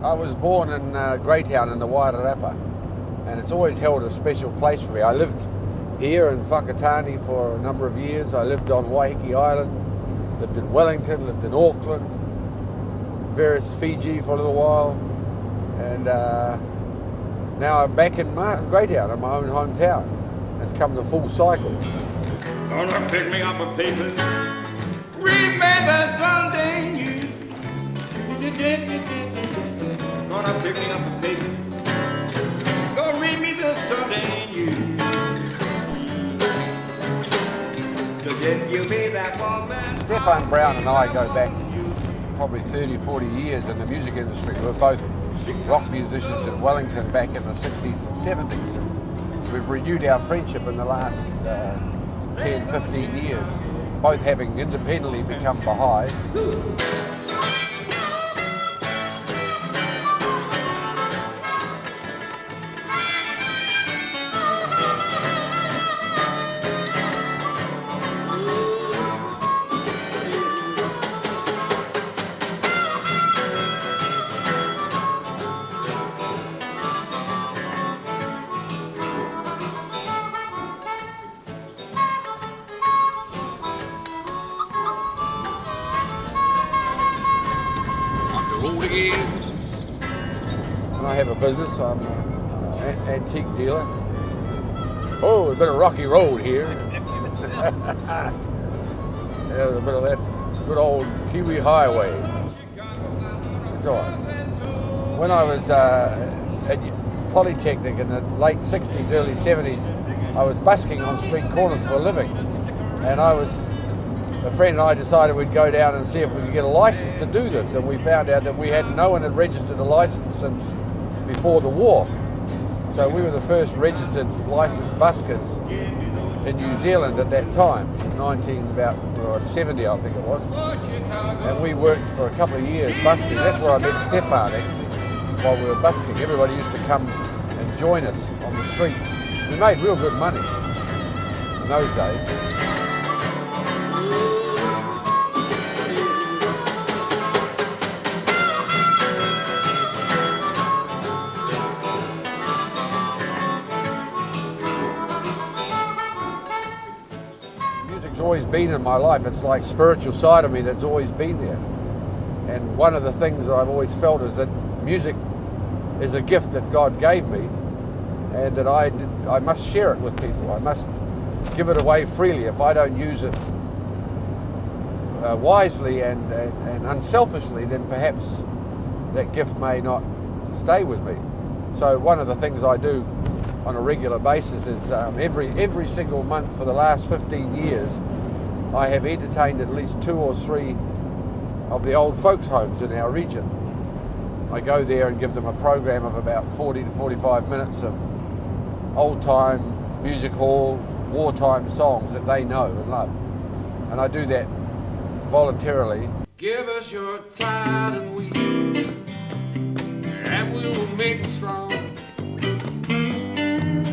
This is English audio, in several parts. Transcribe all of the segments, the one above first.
I was born in Greytown in the Wairarapa, and it's always held a special place for me. I lived here in Whakatane for a number of years. I lived on Waiheke Island, lived in Wellington, lived in Auckland, various Fiji for a little while, and now I'm back in Greytown, in my own hometown. It's come the full cycle. Gonna pick me up a paper, remember someday you. Gonna pick me up a paper, go read me the someday you. You made that woman. Stefon Brown and I go back probably 30, 40 years in the music industry. We're both rock musicians in Wellington back in the 60s and 70s. And we've renewed our friendship in the last 10, 15 years, both having independently become Baha'is. And I have a business. I'm an antique dealer. Oh, a bit of rocky road here. Yeah, a bit of that good old Kiwi highway. It's all right. When I was at Polytechnic in the late 60s, early 70s, I was busking on street corners for a living. And a friend and I decided we'd go down and see if we could get a license to do this, and we found out that no one had registered a license since before the war. So we were the first registered licensed buskers in New Zealand at that time, 70 I think it was. And we worked for a couple of years busking. That's where I met Stefon actually, while we were busking. Everybody used to come and join us on the street. We made real good money in those days. Music's always been in my life. It's like spiritual side of me that's always been there. And one of the things that I've always felt is that music is a gift that God gave me, and that I must share it with people. I must give it away freely. If I don't use it wisely and unselfishly, then perhaps that gift may not stay with me. So one of the things I do on a regular basis is every single month for the last 15 years, I have entertained at least 2 or 3 of the old folks' homes in our region. I go there and give them a program of about 40 to 45 minutes of old-time music hall, wartime songs that they know and love. And I do that voluntarily. Give us your tide and wheat, and we will make it strong.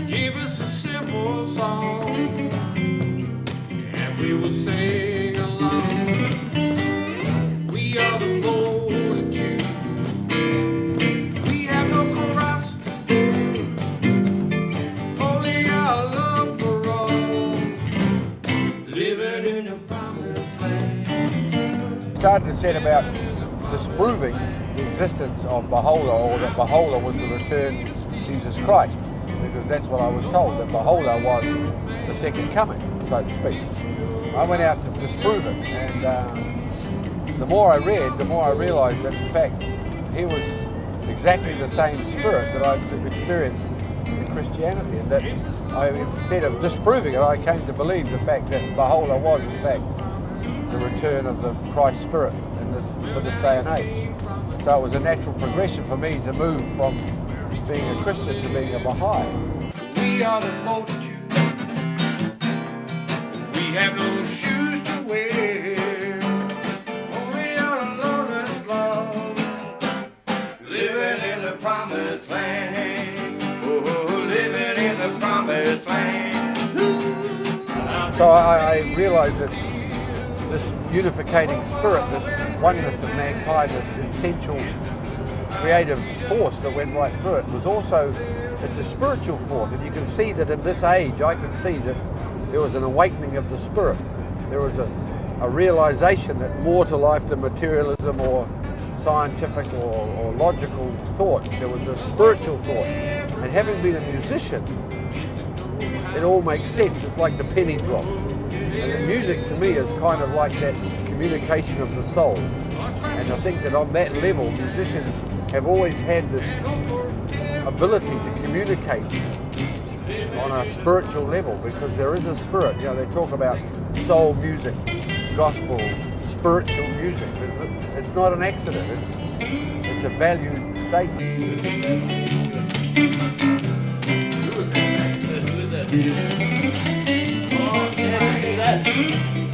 Give us a simple song, and we will sing along. We are the golden Jews. We have no crust, only our love for all. Living in the promised land. Started to set about disproving the existence of Baha'u'llah, or that Baha'u'llah was the return to Jesus Christ, because that's what I was told, that Baha'u'llah was the second coming, so to speak. I went out to disprove it, and the more I read, the more I realised that in fact he was exactly the same spirit that I'd experienced in Christianity, and that instead of disproving it, I came to believe the fact that Baha'u'llah was in fact the return of the Christ spirit for this day and age. So it was a natural progression for me to move from being a Christian to being a Baha'i. We are the multitude. We have no shoes to wear. Only our Lord is love. Living in the promised land. Oh, living in the promised land. So I realized that this unificating spirit, this oneness of mankind, is essential for creative force that went right through it was also, it's a spiritual force, and you can see that in this age, I could see that there was an awakening of the spirit. There was a realization that more to life than materialism or scientific or logical thought. There was a spiritual thought. And having been a musician, it all makes sense. It's like the penny drop. And the music to me is kind of like that communication of the soul. And I think that on that level, musicians have always had this ability to communicate on a spiritual level, because there is a spirit. You know, they talk about soul music, gospel, spiritual music. It's not an accident. It's a valued statement. Who is it? Oh, yeah, I see that.